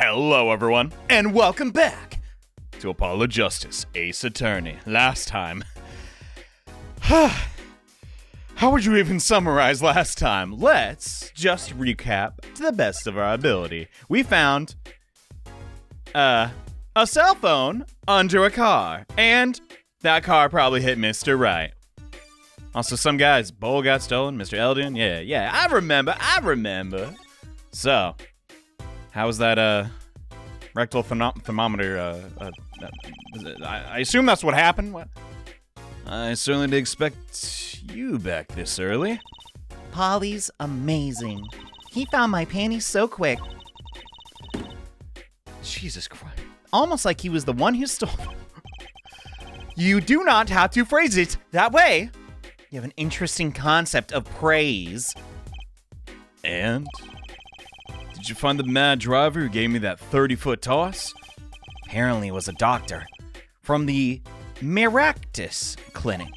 Hello, everyone, and welcome back to Apollo Justice, Ace Attorney. Last time. How would you even summarize last time? Let's just recap to the best of our ability. We found a cell phone under a car, and that car probably hit Mr. Wright. Also, some guy's bowl got stolen, Mr. Eldon. Yeah, I remember. So, how was that, rectal thermometer, I assume that's what happened? What? I certainly didn't expect you back this early. Polly's amazing. He found my panties so quick. Jesus Christ. Almost like he was the one who stole them. You do not have to phrase it that way. You have an interesting concept of praise. And? Did you find the mad driver who gave me that 30-foot toss? Apparently it was a doctor from the Miractus Clinic.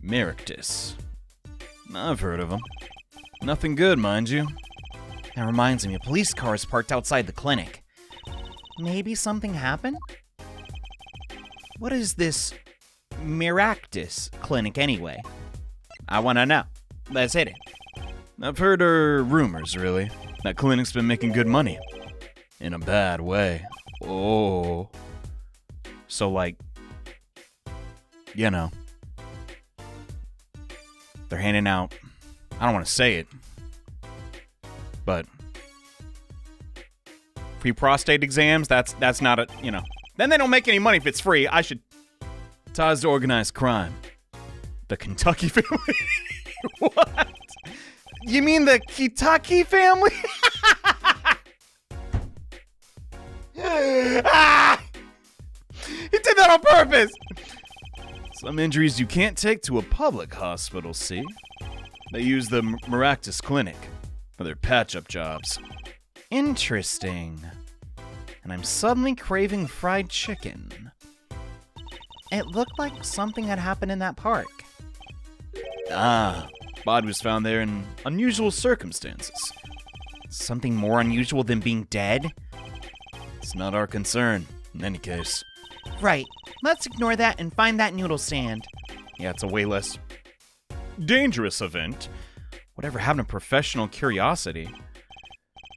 Miractus. I've heard of him. Nothing good, mind you. That reminds me, a police car is parked outside the clinic. Maybe something happened? What is this Miractus Clinic anyway? I want to know. Let's hit it. I've heard rumors, really. That clinic's been making good money. In a bad way. Oh. So, like, you know. They're handing out, I don't want to say it, but free prostate exams, that's not a, you know. Then they don't make any money if it's free. Ties to organized crime. The Kentucky family? What? You mean the Kitaki family? He did that on purpose! Some injuries you can't take to a public hospital, see? They use the Miractus Clinic for their patch-up jobs. Interesting. And I'm suddenly craving fried chicken. It looked like something had happened in that park. Body was found there in unusual circumstances. Something more unusual than being dead? It's not our concern, in any case. Right. Let's ignore that and find that noodle stand. Yeah, it's a way less dangerous event. Whatever happened to professional curiosity?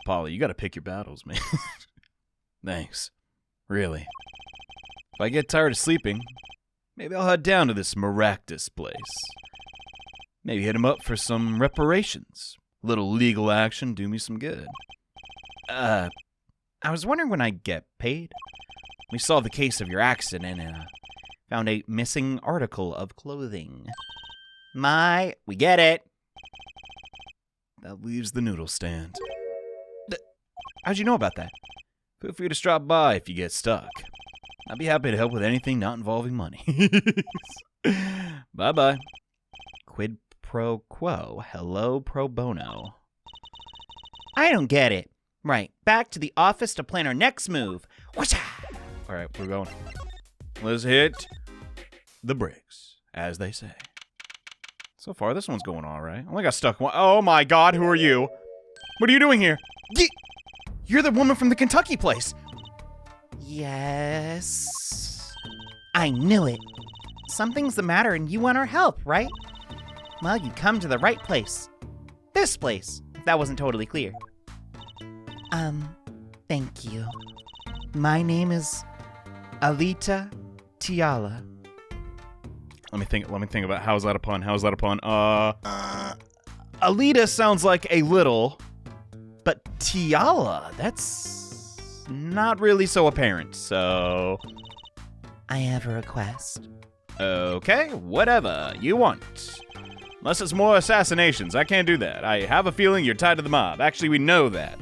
Polly, you gotta pick your battles, man. Thanks. Really. If I get tired of sleeping, maybe I'll head down to this Miractus place. Maybe hit him up for some reparations. A little legal action do me some good. I was wondering when I'd get paid. We solved the case of your accident and found a missing article of clothing. We get it. That leaves the noodle stand. How'd you know about that? Feel free to stop by if you get stuck. I'd be happy to help with anything not involving money. Bye-bye. Quid pro quo. Hello pro bono. I don't get it. Right, back to the office to plan our next move. Whatcha? All right, we're going. Let's hit the brakes, as they say. So far, this one's going all right. I only got stuck one. Oh my God, who are you? What are you doing here? You're the woman from the Kentucky place. Yes. I knew it. Something's the matter and you want our help, right? Well, you come to the right place. This place, if that wasn't totally clear. Thank you. My name is Alita Tiala. Let me think about how's that a pun? Alita sounds like a little, but Tiala, that's not really so apparent, so... I have a request. Okay, whatever you want. Unless it's more assassinations, I can't do that. I have a feeling you're tied to the mob. Actually, we know that.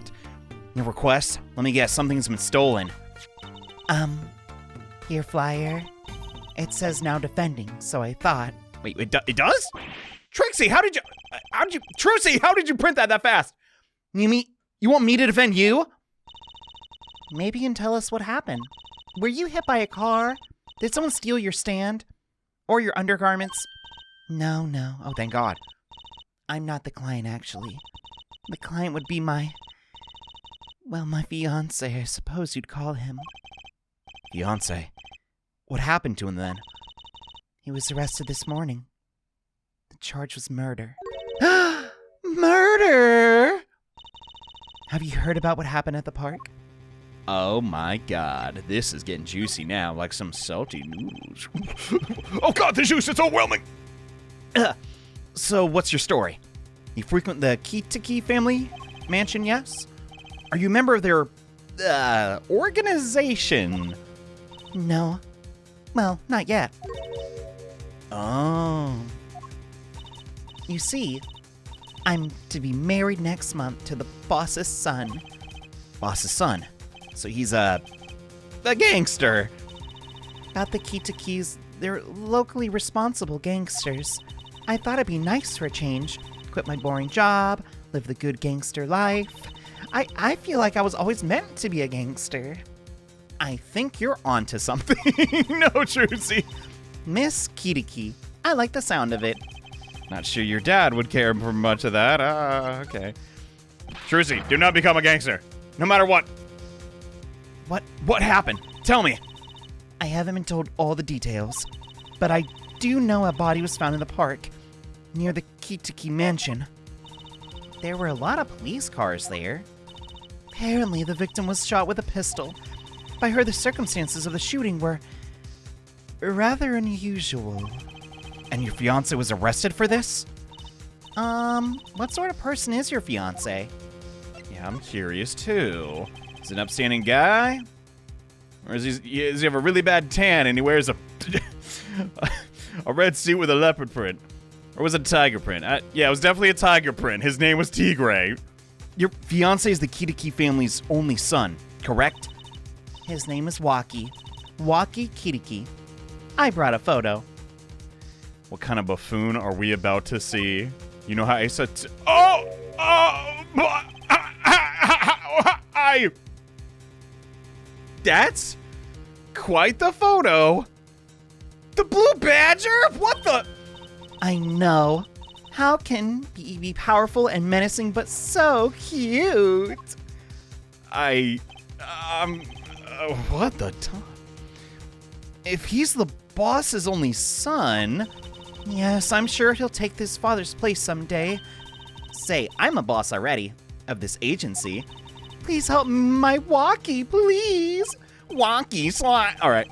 Your request? Let me guess, something's been stolen. Your flyer. It says now defending, so I thought... Wait, it does? Trixie, how did you print that fast? You want me to defend you? Maybe you can tell us what happened. Were you hit by a car? Did someone steal your stand? Or your undergarments? No. Oh, thank God. I'm not the client, actually. The client would be my Well, my fiancé, I suppose you'd call him. Fiancé? What happened to him then? He was arrested this morning. The charge was murder. Murder! Have you heard about what happened at the park? Oh my god, this is getting juicy now, like some salty news. Oh god, the juice, it's overwhelming! So, what's your story? You frequent the Kitaki family mansion, yes? Are you a member of their, organization? No. Well, not yet. Oh. You see, I'm to be married next month to the boss's son. Boss's son? So he's a gangster. About the Kitakis, they're locally responsible gangsters. I thought it'd be nice for a change. Quit my boring job, live the good gangster life. I feel like I was always meant to be a gangster. I think you're onto something. No, Trucy. Miss Kitaki. I like the sound of it. Not sure your dad would care for much of that. Okay. Trucy, do not become a gangster. No matter what. What happened? Tell me. I haven't been told all the details, but I do know a body was found in the park, near the Kitaki mansion. There were a lot of police cars there. Apparently, the victim was shot with a pistol. I heard the circumstances of the shooting were rather unusual. And your fiancé was arrested for this? What sort of person is your fiancé? Yeah, I'm curious too. Is he an upstanding guy? Or does he have a really bad tan and he wears a red suit with a leopard print? Or was it a tiger print? Yeah, it was definitely a tiger print. His name was Tigray. Your fiancé is the Kitaki family's only son, correct? His name is Waki. Waki Kitaki. I brought a photo. What kind of buffoon are we about to see? You know how I said... That's quite the photo. The blue badger? What the... I know. How can he be powerful and menacing but so cute? What the time? If he's the boss's only son, yes, I'm sure he'll take his father's place someday. Say, I'm a boss already of this agency. Please help my Waki, please. Wonky slot. All right.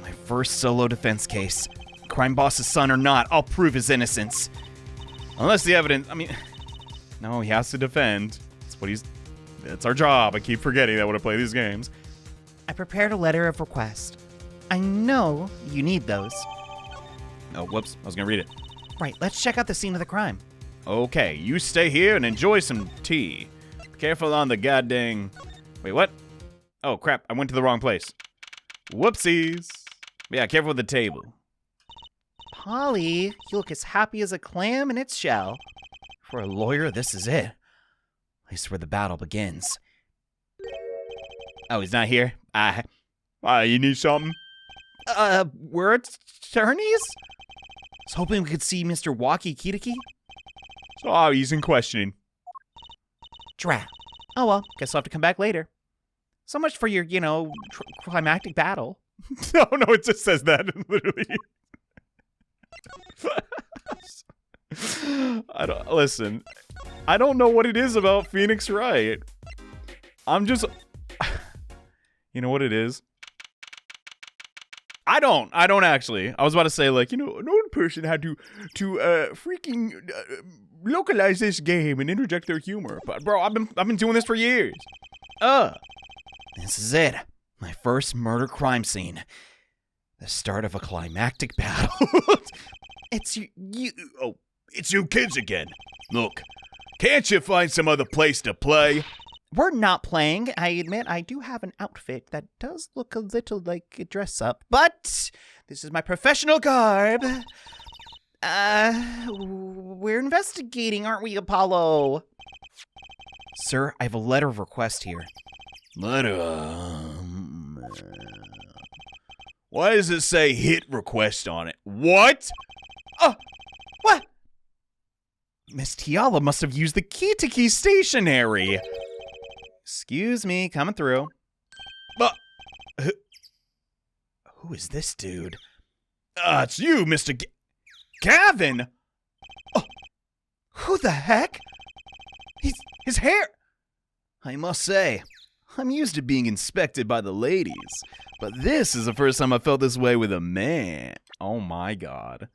My first solo defense case. Crime boss's son or not, I'll prove his innocence. Unless the evidence, no, he has to defend. That's our job. I keep forgetting that when I play these games. I prepared a letter of request. I know you need those. Oh, whoops. I was going to read it. Right, let's check out the scene of the crime. Okay, you stay here and enjoy some tea. Be careful on the goddamn... Wait, what? Oh, crap. I went to the wrong place. Whoopsies. Yeah, careful with the table. Polly, you look as happy as a clam in its shell. For a lawyer, this is it. At least where the battle begins. Oh, he's not here? You need something? We're attorneys? I was hoping we could see Mr. Waki Kitaki. Oh, he's in questioning. Drat. Oh well, guess I'll have to come back later. So much for your, climactic battle. No, it just says that, literally. Listen, I don't know what it is about Phoenix Wright. I'm just... You know what it is? I don't actually. I was about to say, like, an old person had to freaking localize this game and interject their humor. But bro, I've been doing this for years. This is it. My first murder crime scene. The start of a climactic battle. It's you kids again. Look, can't you find some other place to play? We're not playing. I admit I do have an outfit that does look a little like a dress up, but this is my professional garb. We're investigating, aren't we, Apollo? Sir, I have a letter of request here. Why does it say hit request on it? What? What? Miss Tiala must have used the Kitaki stationery. Excuse me, coming through. But Who is this dude? it's you, Mr. Gavin. Oh, Who the heck? his hair. I must say, I'm used to being inspected by the ladies, but this is the first time I felt this way with a man. Oh my god.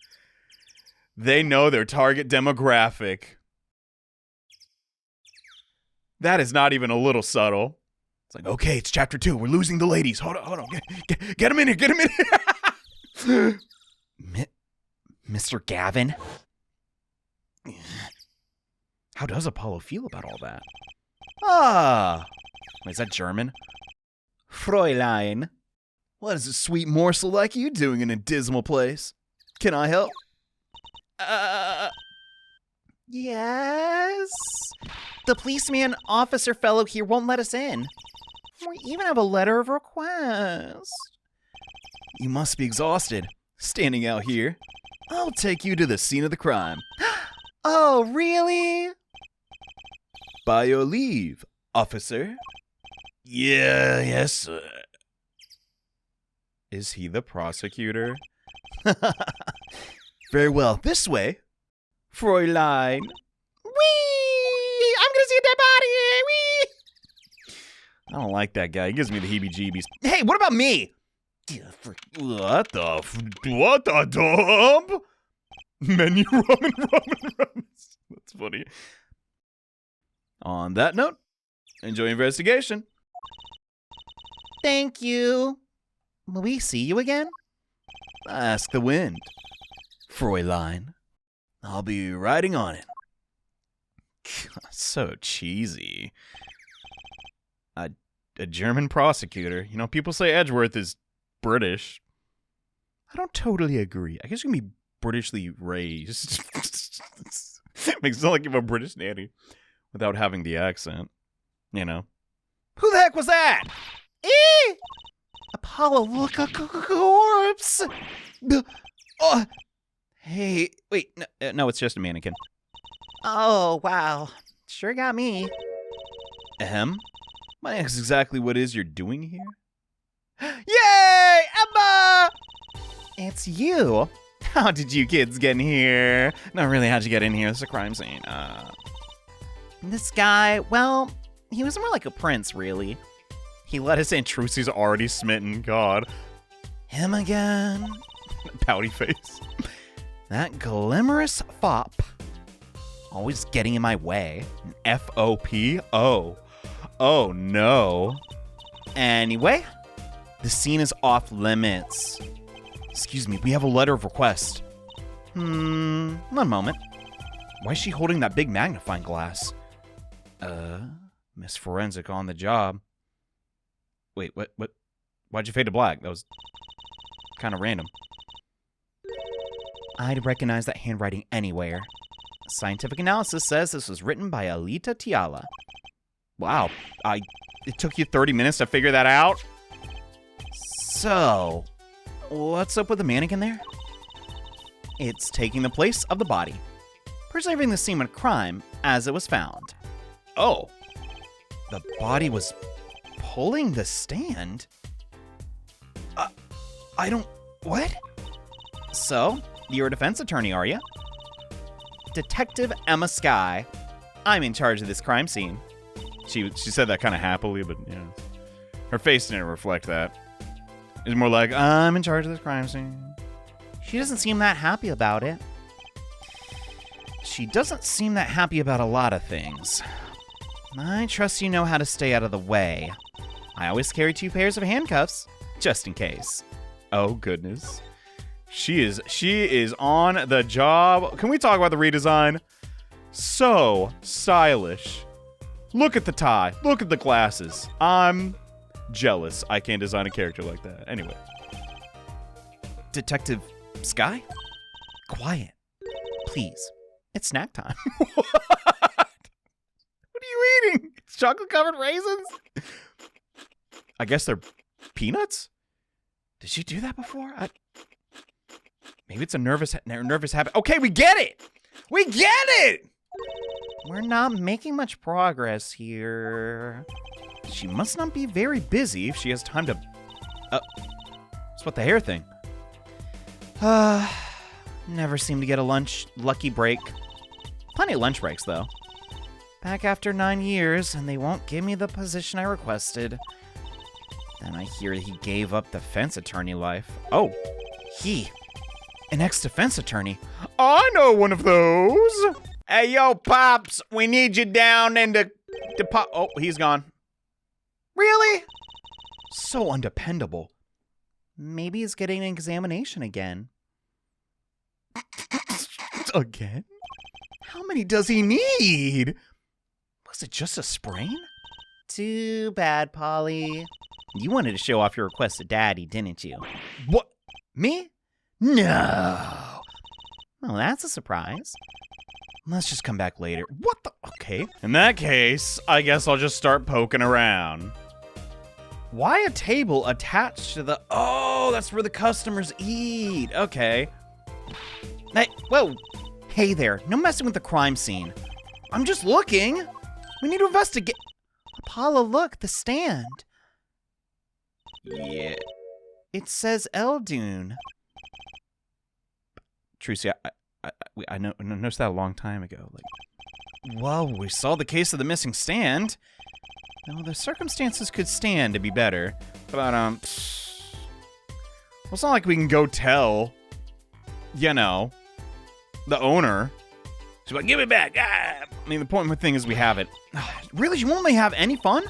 They know their target demographic. That is not even a little subtle. It's like, okay, it's chapter 2. We're losing the ladies. Hold on. Get him in here. Get him in here. Mr. Gavin? How does Apollo feel about all that? Ah! Wait, is that German? Fräulein, what is a sweet morsel like you doing in a dismal place? Can I help? Yes? The policeman officer fellow here won't let us in. We even have a letter of request. You must be exhausted, standing out here. I'll take you to the scene of the crime. Oh, really? By your leave, officer. Yes, sir. Is he the prosecutor? Very well. This way. Fräulein. Whee! I'm gonna see a dead body! Whee! I don't like that guy. He gives me the heebie-jeebies. Hey, what about me? What the dump? Menu ramen. That's funny. On that note, enjoy your investigation. Thank you. Will we see you again? Ask the wind. Fräulein. I'll be riding on it. So cheesy. A German prosecutor. You know, people say Edgeworth is British. I don't totally agree. I guess you can be Britishly raised. Makes it sound like you have a British nanny without having the accent. You know. Who the heck was that? Apollo, look, a corpse! Oh. Hey, wait, no, it's just a mannequin. Oh, wow. Sure got me. Ahem? Might I ask exactly what it is you're doing here? Yay! Emma! It's you. How did you kids get in here? Not really, how'd you get in here? It's a crime scene. This guy, well, he was more like a prince, really. He let us in. Trucy's already smitten. God. Him again. Pouty face. That glamorous fop. Always getting in my way. An F-O-P? Oh no. Anyway, the scene is off limits. Excuse me, we have a letter of request. One moment. Why is she holding that big magnifying glass? Miss Forensic on the job. Wait, what? Why'd you fade to black? That was kind of random. I'd recognize that handwriting anywhere. Scientific analysis says this was written by Alita Tiala. Wow, it took you 30 minutes to figure that out? So, what's up with the mannequin there? It's taking the place of the body, preserving the scene of crime as it was found. Oh, the body was pulling the stand? I don't... What? So, you're a defense attorney, are you? Detective Emma Skye. I'm in charge of this crime scene. She said that kind of happily, but you know, her face didn't reflect that. It's more like, I'm in charge of this crime scene. She doesn't seem that happy about it. She doesn't seem that happy about a lot of things. I trust you know how to stay out of the way. I always carry 2 pairs of handcuffs, just in case. Oh, goodness. She is on the job. Can we talk about the redesign? So stylish. Look at the tie. Look at the glasses. I'm jealous I can't design a character like that. Anyway. Detective Skye? Quiet. Please. It's snack time. What? What are you eating? Chocolate-covered raisins? I guess they're peanuts? Did she do that before? Maybe it's a nervous habit. Okay, we get it! We get it! We're not making much progress here. She must not be very busy if she has time to... What's with the hair thing? Never seem to get a lucky break. Plenty of lunch breaks, though. Back after 9 years, and they won't give me the position I requested. Then I hear he gave up defense attorney life. Oh, an ex-defense attorney. I know one of those. Hey, yo, Pops, we need you down in the Oh, he's gone. Really? So undependable. Maybe he's getting an examination again. Again? How many does he need? Was it just a sprain? Too bad, Polly. You wanted to show off your request to Daddy, didn't you? What? Me? No. Well, that's a surprise. Let's just come back later. What the? Okay. In that case, I guess I'll just start poking around. Why a table attached to the... Oh, that's where the customers eat. Okay. Hey, whoa. Hey there. No messing with the crime scene. I'm just looking. We need to investigate. Apollo, look. The stand. Yeah. It says Eldune. Trucy, I noticed that a long time ago. Like, well, we saw the case of the missing stand. No, the circumstances could stand to be better. But, well, it's not like we can go tell, you know, the owner. She's like, give it back. Ah. I mean, the point of the thing is we have it. Really, you won't let me have any fun?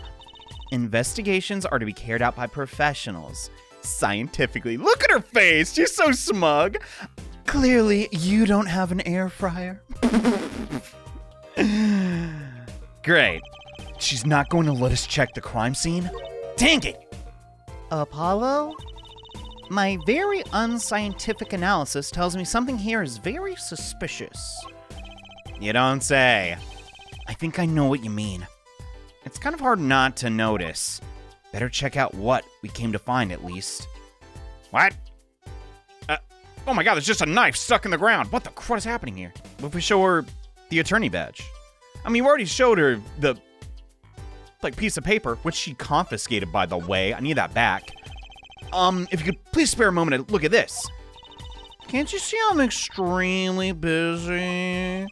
Investigations are to be carried out by professionals. Scientifically. Look at her face. She's so smug. Clearly, you don't have an air fryer. Great. She's not going to let us check the crime scene? Dang it! Apollo? My very unscientific analysis tells me something here is very suspicious. You don't say. I think I know what you mean. It's kind of hard not to notice. Better check out what we came to find, at least. What? Oh my god, there's just a knife stuck in the ground. What is happening here? What if we show her the attorney badge? I mean, you already showed her the, piece of paper, which she confiscated, by the way. I need that back. If you could please spare a moment to look at this. Can't you see I'm extremely busy?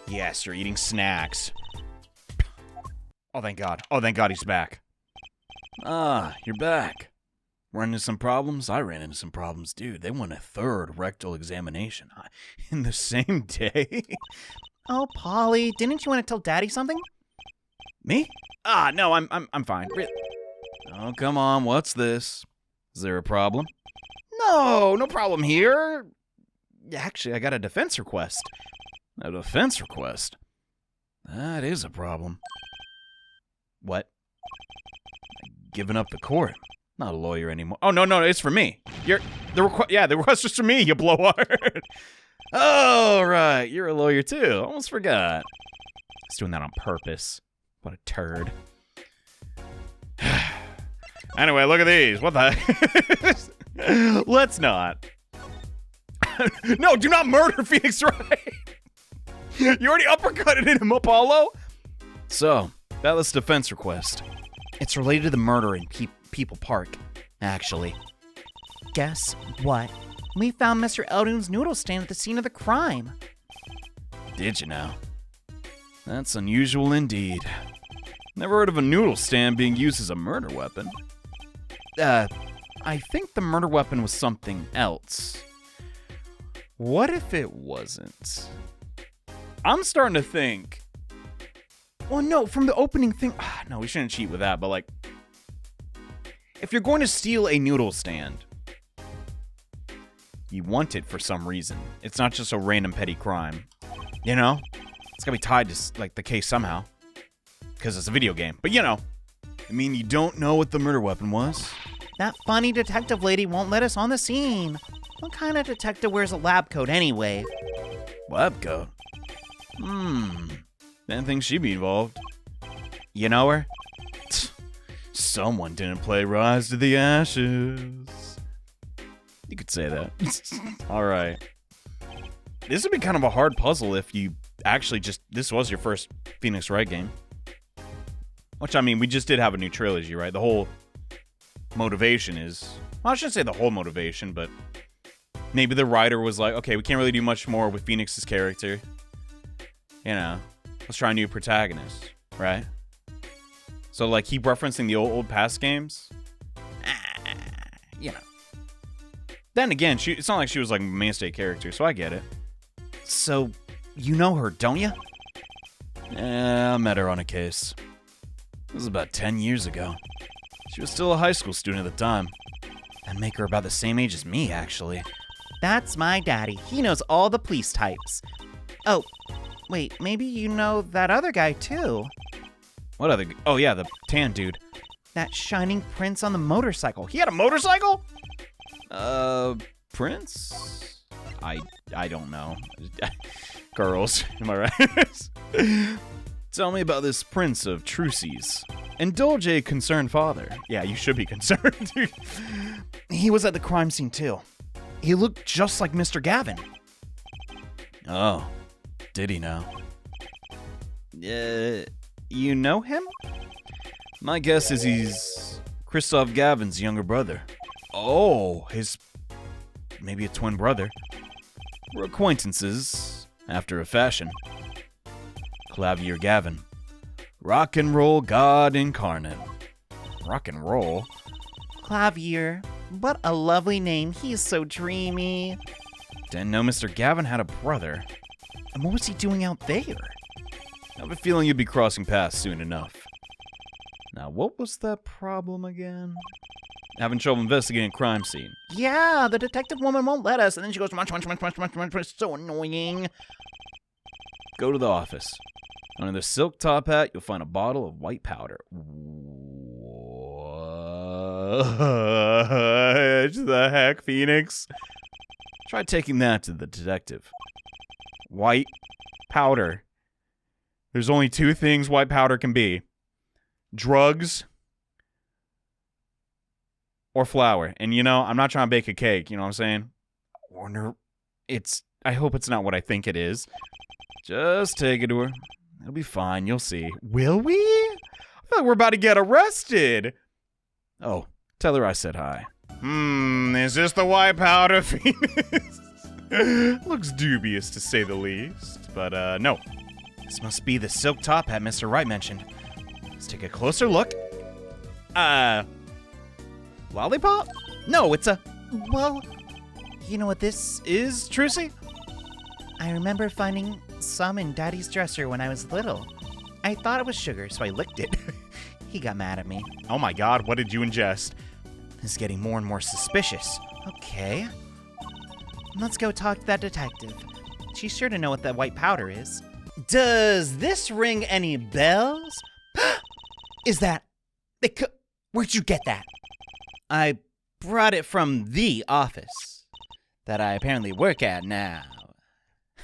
Yes, you're eating snacks. Oh, thank God. Oh, thank God he's back. Ah, you're back. Run into some problems? I ran into some problems, dude. They want a third rectal examination In the same day? Oh, Polly, didn't you want to tell Daddy something? Me? No, I'm fine. Oh, come on, what's this? Is there a problem? No problem here. Actually, I got a defense request. A defense request? That is a problem. What? Giving up the court. Not a lawyer anymore. Oh, no, it's for me. The request was for me, you blowhard. Oh, right, you're a lawyer too. Almost forgot. He's doing that on purpose. What a turd. Anyway, look at these. What the heck? Let's not. No, do not murder Phoenix Wright. You already uppercutted him, Apollo. So, about this defense request. It's related to the murder in People Park, actually. Guess what? We found Mr. Eldune's noodle stand at the scene of the crime. Did you now? That's unusual indeed. Never heard of a noodle stand being used as a murder weapon. I think the murder weapon was something else. What if it wasn't? I'm starting to think. Well, no, from the opening thing. No, we shouldn't cheat with that, but like, if you're going to steal a noodle stand, you want it for some reason. It's not just a random petty crime. You know? It's gotta be tied to, like, the case somehow. Because it's a video game. But, you know. I mean, you don't know what the murder weapon was? That funny detective lady won't let us on the scene. What kind of detective wears a lab coat anyway? Lab coat? Didn't think she'd be involved. You know her? Someone didn't play Rise to the Ashes. You could say that. All right. This would be kind of a hard puzzle if you actually this was your first Phoenix Wright game. Which, I mean, we just did have a new trilogy, right? The whole motivation is... Well, I shouldn't say the whole motivation, but maybe the writer was like, okay, we can't really do much more with Phoenix's character. You know, let's try a new protagonist, right? So, like, keep referencing the old past games. You know. Then again, it's not like she was like a mainstay character, so I get it. So, you know her, don't you? Yeah, I met her on a case. It was about 10 years ago. She was still a high school student at the time. That'd make her about the same age as me, actually. That's my daddy. He knows all the police types. Oh, wait, maybe you know that other guy, too. What other... Oh, yeah, the tan dude. That shining prince on the motorcycle. He had a motorcycle? Prince? I don't know. Girls, am I right? Tell me about this prince of Trucy's. Indulge a concerned father. Yeah, you should be concerned, dude. He was at the crime scene, too. He looked just like Mr. Gavin. Oh, did he now? You know him? My guess is he's Christoph Gavin's younger brother. Oh, Maybe a twin brother. We're acquaintances, after a fashion. Clavier Gavin. Rock and roll god incarnate. Rock and roll? Clavier. What a lovely name. He's so dreamy. Didn't know Mr. Gavin had a brother. And what was he doing out there? I have a feeling you'll be crossing paths soon enough. Now, what was that problem again? Having trouble investigating a crime scene. Yeah, the detective woman won't let us, and then she goes, munch, it's so annoying. Go to the office. Under the silk top hat, you'll find a bottle of white powder. What the heck, Phoenix? Try taking that to the detective. White powder. There's only two things white powder can be. Drugs or flour. And you know, I'm not trying to bake a cake, you know what I'm saying? Warner, I hope it's not what I think it is. Just take it to her. It'll be fine, you'll see. Will we? I feel like we're about to get arrested. Oh, tell her I said hi. Is this the white powder, Phoenix? Looks dubious to say the least, but no. This must be the silk top hat Mr. Wright mentioned. Let's take a closer look. Lollipop? No, it's a... Well, you know what this is, Trucy? I remember finding some in Daddy's dresser when I was little. I thought it was sugar, so I licked it. He got mad at me. Oh my god, what did you ingest? This is getting more and more suspicious. Okay. Let's go talk to that detective. She's sure to know what that white powder is. Does this ring any bells? Is that... Where'd you get that? I brought it from the office that I apparently work at now.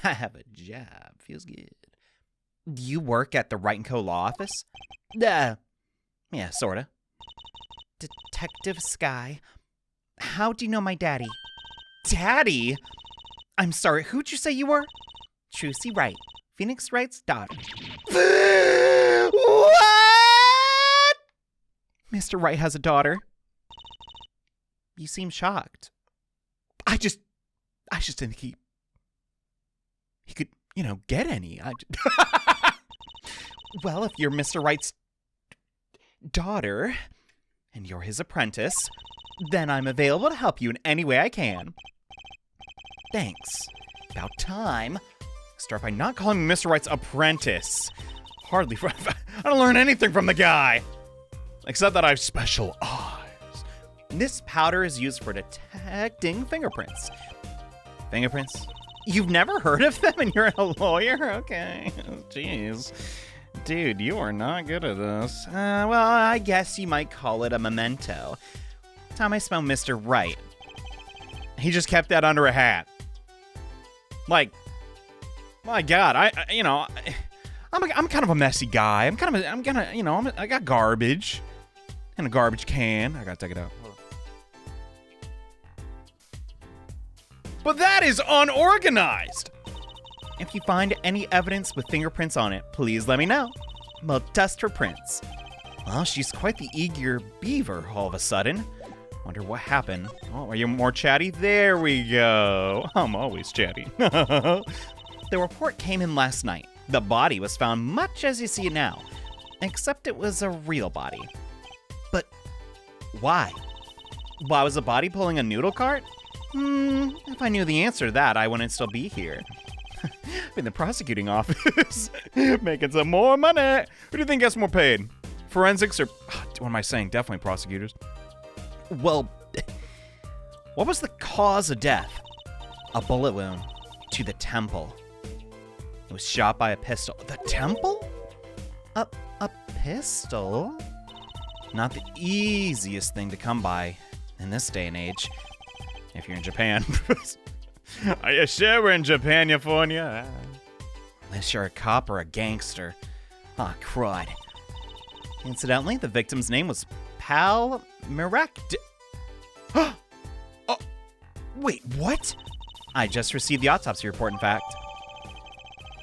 I have a job. Feels good. You work at the Wright & Co. law office? Yeah, sorta. Detective Sky, how do you know my daddy? Daddy? I'm sorry, who'd you say you were? Trucy Wright, Phoenix Wright's daughter. What? Mr. Wright has a daughter. You seem shocked. I just didn't think he could, get any. Well, if you're Mr. Wright's daughter and you're his apprentice, then I'm available to help you in any way I can. Thanks. About time. Start by not calling me Mr. Wright's apprentice. Hardly. I don't learn anything from the guy. Except that I have special eyes. This powder is used for detecting fingerprints. Fingerprints? You've never heard of them and you're a lawyer? Okay. Jeez. Dude, you are not good at this. Well, I guess you might call it a memento. Time I smell Mr. Wright. He just kept that under a hat. Like, my God, I'm kind of a messy guy. I got garbage in a garbage can. I gotta take it out. But that is unorganized. If you find any evidence with fingerprints on it, please let me know. We'll test for prints. Well, she's quite the eager beaver all of a sudden. Wonder what happened. Oh, are you more chatty? There we go. I'm always chatty. The report came in last night. The body was found much as you see it now, except it was a real body. But why? Why was the body pulling a noodle cart? If I knew the answer to that, I wouldn't still be here. In the prosecuting office, making some more money. Who do you think gets more paid? Forensics or, what am I saying? Definitely prosecutors. Well, what was the cause of death? A bullet wound to the temple. It was shot by a pistol. The temple? A pistol? Not the easiest thing to come by in this day and age. If you're in Japan. Are you sure we're in Japan, California? Unless you're a cop or a gangster. Ah, crud. Incidentally, the victim's name was Pal Mirak. Oh, wait, what? I just received the autopsy report, in fact.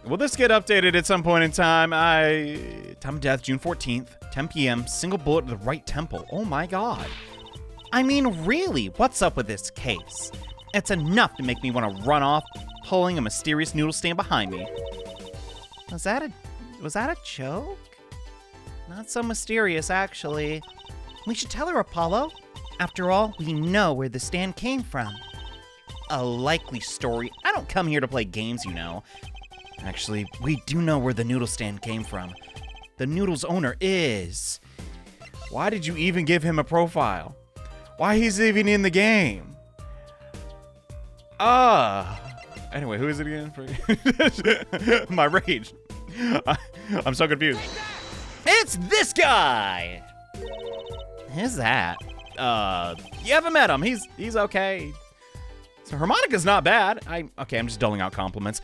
Will this get updated at some point in time? Time of death, June 14th, 10 p.m., single bullet to the right temple. Oh my god. I mean, really, what's up with this case? It's enough to make me want to run off, pulling a mysterious noodle stand behind me. Was that a joke? Not so mysterious, actually. We should tell her, Apollo. After all, we know where the stand came from. A likely story. I don't come here to play games, you know. Actually, we do know where the noodle stand came from. The noodle's owner is... Why did you even give him a profile? Why he's even in the game? Anyway, who is it again? My rage. I'm so confused. It's this guy! Who's that? You haven't met him. He's okay. So harmonica's not bad. I'm just doling out compliments.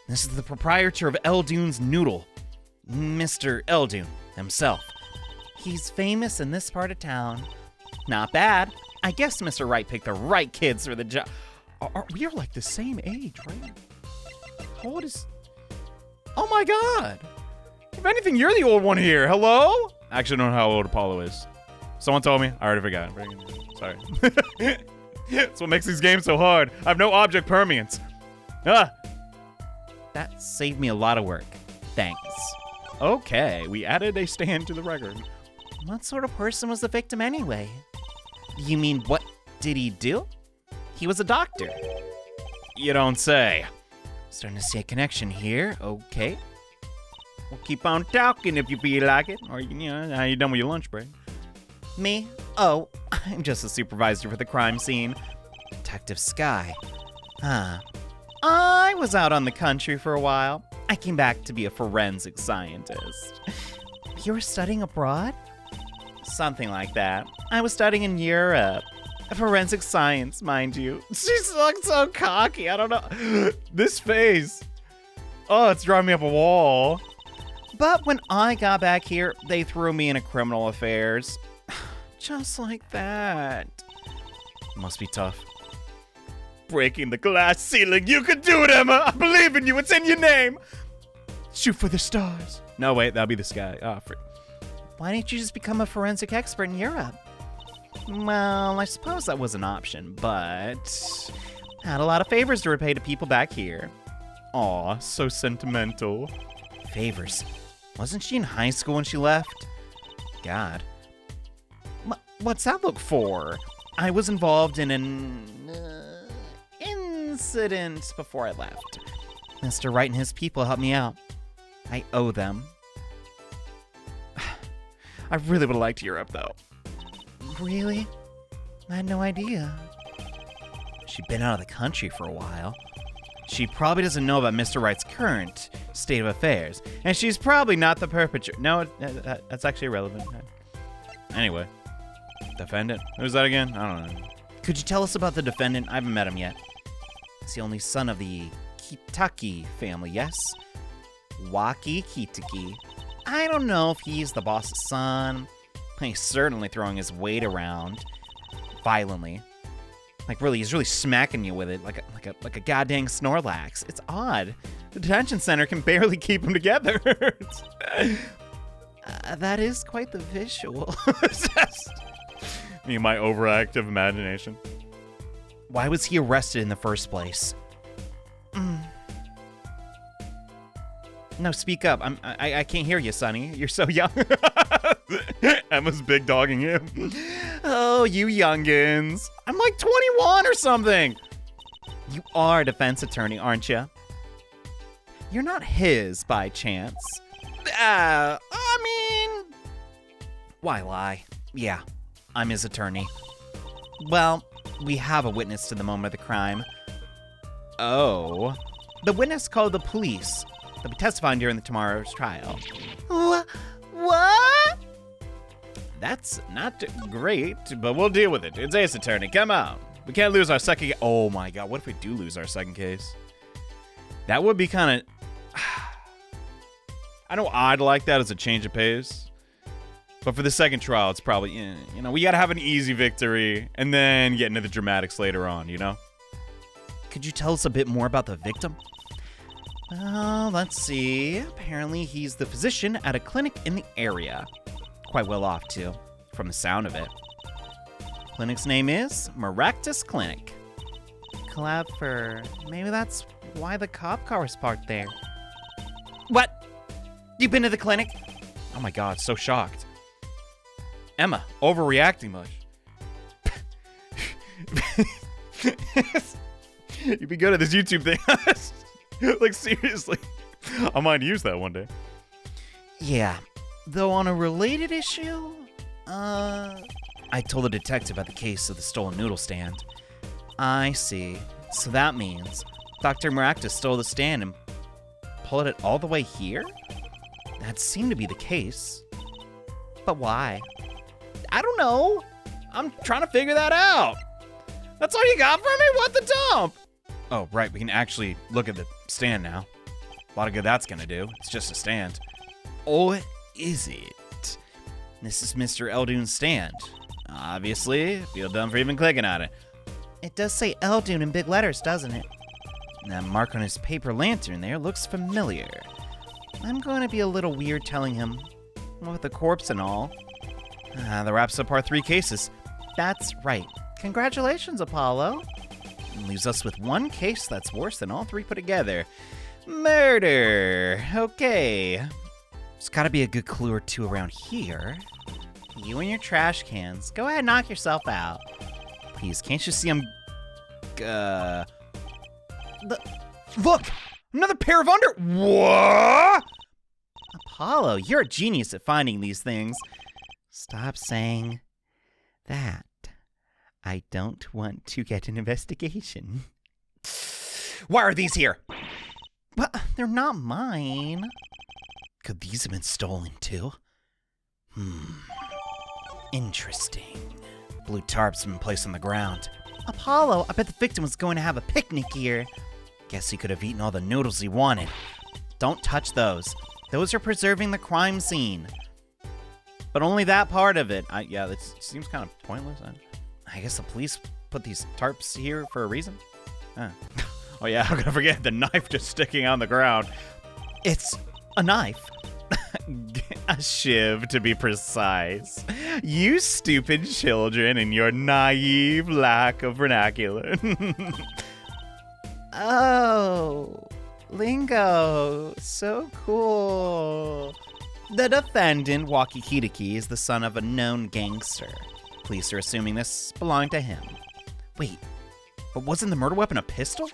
This is the proprietor of Eldune's Noodle, Mr. Eldune himself. He's famous in this part of town. Not bad. I guess Mr. Wright picked the right kids for the job. We are like the same age, right? How old is... Oh my god! If anything, you're the old one here. Hello? I actually don't know how old Apollo is. Someone told me. I already forgot. Sorry. That's what makes these games so hard. I have no object permanence. That saved me a lot of work. Thanks. Okay, we added a stand to the record. What sort of person was the victim anyway? You mean, what did he do? He was a doctor. You don't say. Starting to see a connection here. Okay. We'll keep on talking if you feel like it. Or, how you done with your lunch break? Me? Oh, I'm just a supervisor for the crime scene. Detective Sky. I was out on the country for a while. I came back to be a forensic scientist. You were studying abroad? Something like that. I was studying in Europe. Forensic science, mind you. She's so cocky. I don't know. This face. Oh, it's driving me up a wall. But when I got back here, they threw me into criminal affairs. Just like that. Must be tough. Breaking the glass ceiling. You can do it, Emma. I believe in you. It's in your name. Shoot for the stars. No, wait. That'll be the sky. Why didn't you just become a forensic expert in Europe? Well, I suppose that was an option, but I had a lot of favors to repay to people back here. Aw, so sentimental. Favors? Wasn't she in high school when she left? God. What's that look for? I was involved in an incident before I left. Mr. Wright and his people helped me out. I owe them. I really would have liked Europe, though. Really? I had no idea. She'd been out of the country for a while. She probably doesn't know about Mr. Wright's current state of affairs, and she's probably not the perpetrator. No, that's actually irrelevant. Anyway, defendant. Who's that again? I don't know. Could you tell us about the defendant? I haven't met him yet. He's the only son of the Kitaki family, yes? Waki Kitaki. I don't know if he's the boss's son. He's certainly throwing his weight around violently. Like, really, he's really smacking you with it like a goddamn Snorlax. It's odd. The detention center can barely keep them together. That is quite the visual. Me, my overactive imagination. Why was he arrested in the first place? No, speak up. I can't hear you, Sonny. You're so young. Emma's big dogging him. Oh, you youngins. I'm like 21 or something. You are a defense attorney, aren't you? You're not his by chance. I mean... Why lie? Yeah, I'm his attorney. Well, we have a witness to the moment of the crime. Oh. The witness called the police. They'll be testifying during tomorrow's trial. What? That's not great, but we'll deal with it. It's Ace Attorney. Come on. We can't lose our second... Oh, my God. What if we do lose our second case? That would be kind of... I know I'd like that as a change of pace. But for the second trial, it's probably... You know, we got to have an easy victory and then get into the dramatics later on, you know? Could you tell us a bit more about the victim? Well, let's see. Apparently, he's the physician at a clinic in the area. Quite well off, too, from the sound of it. Clinic's name is Maractus Clinic. Clever. Maybe that's why the cop car was parked there. What? You been to the clinic? Oh my God, so shocked. Emma, overreacting much. You'd be good at this YouTube thing. Like, seriously. I might use that one day. Yeah. Though on a related issue, I told the detective about the case of the stolen noodle stand. I see. So that means Dr. Maractus stole the stand and pulled it all the way here? That seemed to be the case. But why? I don't know. I'm trying to figure that out. That's all you got for me? What the dump? Oh, right. We can actually look at the stand now. A lot of good that's gonna do. It's just a stand. Oh, is it? This is Mr. Eldune's stand. Obviously, feel dumb for even clicking on it. It does say Eldune in big letters, doesn't it? That mark on his paper lantern there looks familiar. I'm going to be a little weird telling him, with the corpse and all. That wraps up our 3 cases. That's right. Congratulations, Apollo. And leaves us with 1 case that's worse than all 3 put together. Murder. Okay. There's got to be a good clue or 2 around here. You and your trash cans. Go ahead and knock yourself out. Please, can't you see I'm... Look! Another pair of What? Apollo, you're a genius at finding these things. Stop saying that. I don't want to get an investigation. Why are these here? But they're not mine. Could these have been stolen too? Interesting. Blue tarps have been placed on the ground. Apollo, I bet the victim was going to have a picnic here. Guess he could have eaten all the noodles he wanted. Don't touch those. Those are preserving the crime scene. But only that part of it. Yeah, that seems kind of pointless. I guess the police put these tarps here for a reason. Oh yeah, I'm gonna forget the knife just sticking on the ground. It's a knife. A shiv, to be precise. You stupid children and your naive lack of vernacular. Oh, lingo. So cool. The defendant, Kitaki, is the son of a known gangster. Police are assuming this belonged to him. Wait, but wasn't the murder weapon a pistol?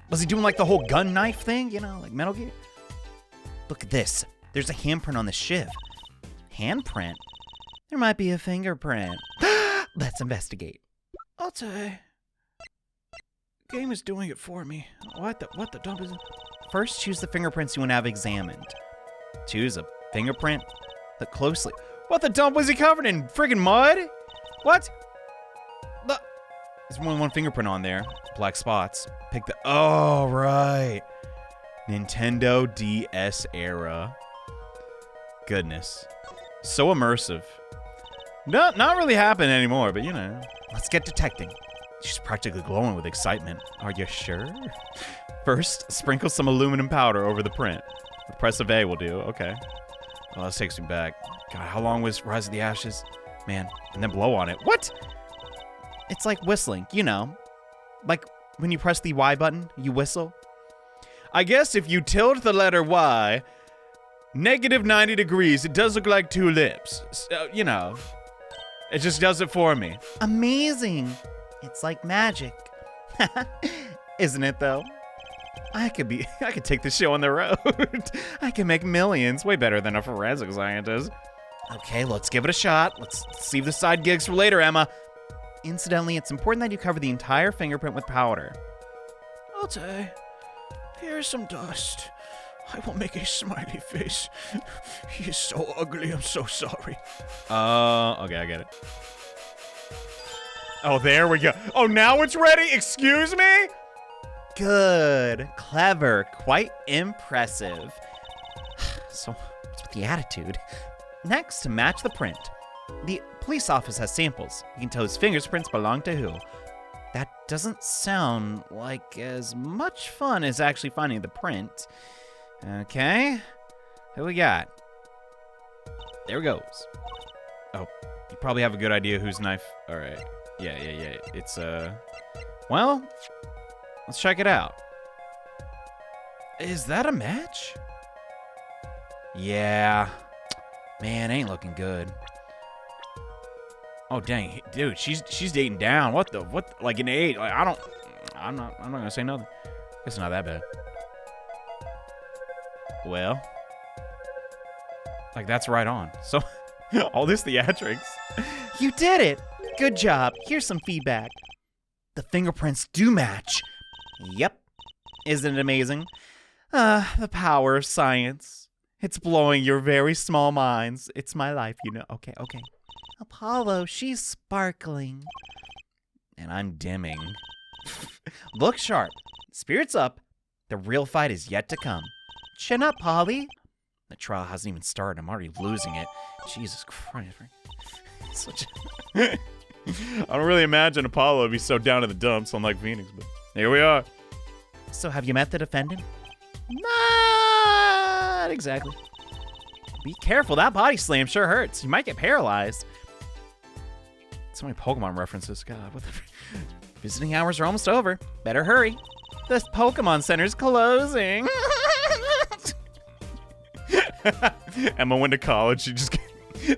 Was he doing like the whole gun knife thing, you know, like Metal Gear? Look at this. There's a handprint on the shiv. Handprint? There might be a fingerprint. Let's investigate. I'll say. Game is doing it for me. What the dump is it? First, choose the fingerprints you want to have examined. Choose a fingerprint. Look closely. What the dump was he covered in? Friggin' mud? What? There's only 1 fingerprint on there. Black spots. Pick the... Oh, right. Nintendo DS era. Goodness. So immersive. No, not really happening anymore, but you know. Let's get detecting. She's practically glowing with excitement. Are you sure? First, sprinkle some aluminum powder over the print. The press of A will do. Okay. Well, this takes me back. God, how long was Rise of the Ashes? Man, and then blow on it. What? It's like whistling, you know. Like when you press the Y button, you whistle. I guess if you tilt the letter Y, negative 90 degrees, it does look like two lips. So, you know, it just does it for me. Amazing. It's like magic. Isn't it, though? I could take this show on the road. I can make millions. Way better than a forensic scientist. Okay, let's give it a shot. Let's save the side gigs for later, Emma. Incidentally, it's important that you cover the entire fingerprint with powder. Okay. Here's some dust. I will make a smiley face. He is so ugly, I'm so sorry. Okay, I get it. Oh, there we go. Oh, now it's ready? Excuse me? Good. Clever. Quite impressive. So, what's with the attitude? Next, to match the print. The police office has samples. You can tell whose fingerprints belong to who. That doesn't sound like as much fun as actually finding the print. Okay. Who we got? There goes. Oh, you probably have a good idea whose knife. All right. Yeah. It's, well, let's check it out. Is that a match? Yeah. Man, ain't looking good. Oh, dang. Dude, she's dating down. What, like an 8? Like, I'm not gonna say nothing. It's not that bad. Well, like, that's right on. So, all this theatrics. You did it! Good job. Here's some feedback. The fingerprints do match. Yep. Isn't it amazing? The power of science. It's blowing your very small minds. It's my life, you know. Okay. Apollo, she's sparkling. And I'm dimming. Look sharp. Spirits up. The real fight is yet to come. Chin up, Polly. The trial hasn't even started. I'm already losing it. Jesus Christ. Such I don't really imagine Apollo would be so down in the dumps, unlike Phoenix, but here we are. So have you met the defendant? Not exactly. Be careful, that body slam sure hurts. You might get paralyzed. So many Pokemon references. God, what the... Visiting hours are almost over. Better hurry. The Pokemon Center's closing. Emma went to college. She just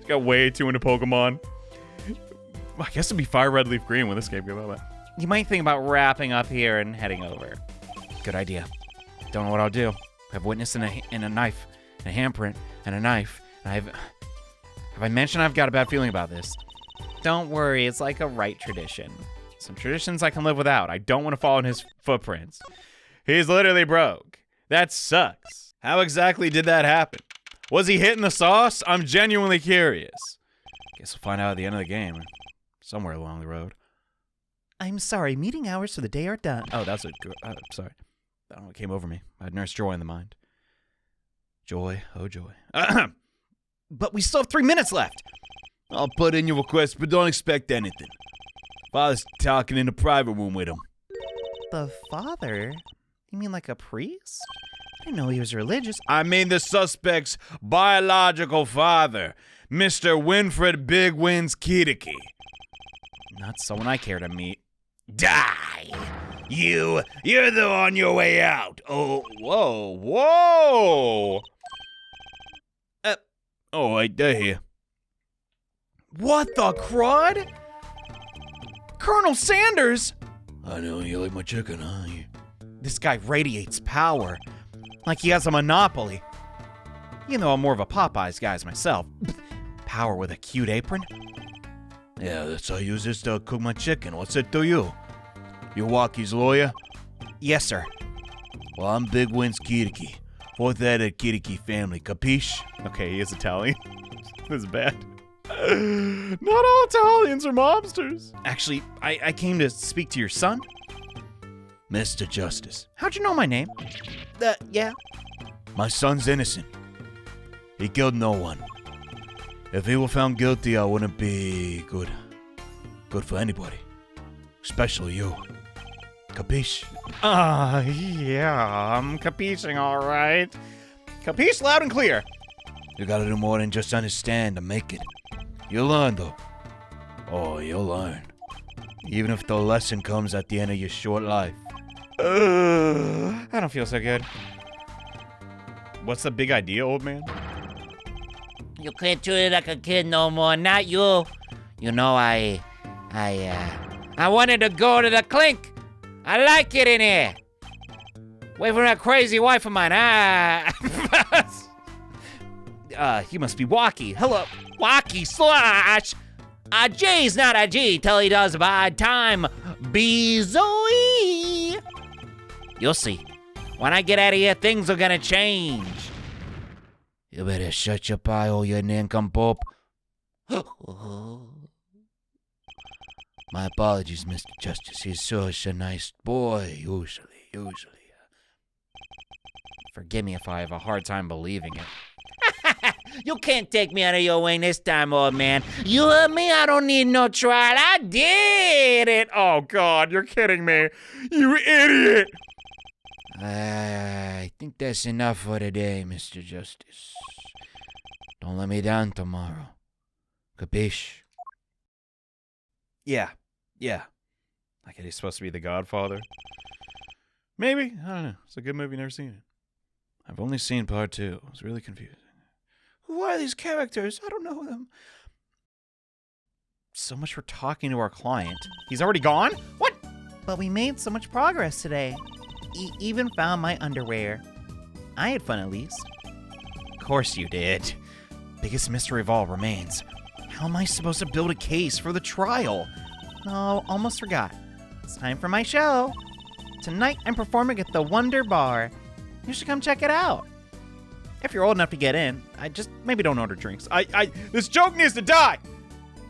got way too into Pokemon. I guess it'd be Fire Red Leaf Green when this game came out. You might think about wrapping up here and heading over. Good idea. Don't know what I'll do. I have witness and a knife, and a handprint, and a knife. And have I mentioned I've got a bad feeling about this? Don't worry, it's like a Wright tradition. Some traditions I can live without. I don't want to follow in his footprints. He's literally broke. That sucks. How exactly did that happen? Was he hitting the sauce? I'm genuinely curious. Guess we'll find out at the end of the game. Somewhere along the road. I'm sorry, meeting hours for the day are done. Oh, that's a good... sorry. I don't know what came over me. I had Nurse Joy in the mind. Joy, oh joy. But we still have 3 minutes left. I'll put in your request, but don't expect anything. Father's talking in the private room with him. The father? You mean like a priest? I didn't know he was religious. I mean the suspect's biological father, Mr. Winfred Big Wins Kitaki. Not someone I care to meet. Die! You're on your way out. Oh, Whoa! Oh, right there here. What the crud? Colonel Sanders! I know, you like my chicken, huh? This guy radiates power. Like he has a monopoly. You know, I'm more of a Popeyes guy myself. Power with a cute apron? Yeah, that's how I use this to cook my chicken. What's it to you? You Walkie's lawyer? Yes, sir. Well, I'm Big Wins Kitaki. Fourth head of Kitaki family, capiche? Okay, he is Italian. This is bad. Not all Italians are mobsters. Actually, I came to speak to your son. Mr. Justice. How'd you know my name? Yeah. My son's innocent. He killed no one. If he were found guilty, I wouldn't be good for anybody. Especially you. Capiche? Yeah, I'm capising, all right. Capiche loud and clear. You gotta do more than just understand to make it. You'll learn, though. Oh, you'll learn. Even if the lesson comes at the end of your short life. I don't feel so good. What's the big idea, old man? You can't treat it like a kid no more, not you. You know, I wanted to go to the clink. I like it in here. Wait for that crazy wife of mine. He must be Walkie. Hello. Wacky slash. A G's not a G till he does bad time. Bezoy. You'll see. When I get out of here, things are gonna change. You better shut your pie, or you nincompoop. My apologies, Mr. Justice. He's such a nice boy, usually. Forgive me if I have a hard time believing it. You can't take me out of your way this time, old man. You heard me? I don't need no trial. I did it. Oh, God, you're kidding me. You idiot. I think that's enough for today, Mr. Justice. Don't let me down tomorrow. Capiche? Yeah. Like he's supposed to be the Godfather. Maybe. I don't know. It's a good movie. Never seen it. I've only seen part 2. It was really confusing. Who are these characters? I don't know them. So much for talking to our client. He's already gone? What? But we made so much progress today. Even found my underwear. I had fun at least. Of course you did. Biggest mystery of all remains. How am I supposed to build a case for the trial? Oh, almost forgot. It's time for my show. Tonight I'm performing at the Wonder Bar. You should come check it out. If you're old enough to get in, I just maybe don't order drinks. This joke needs to die.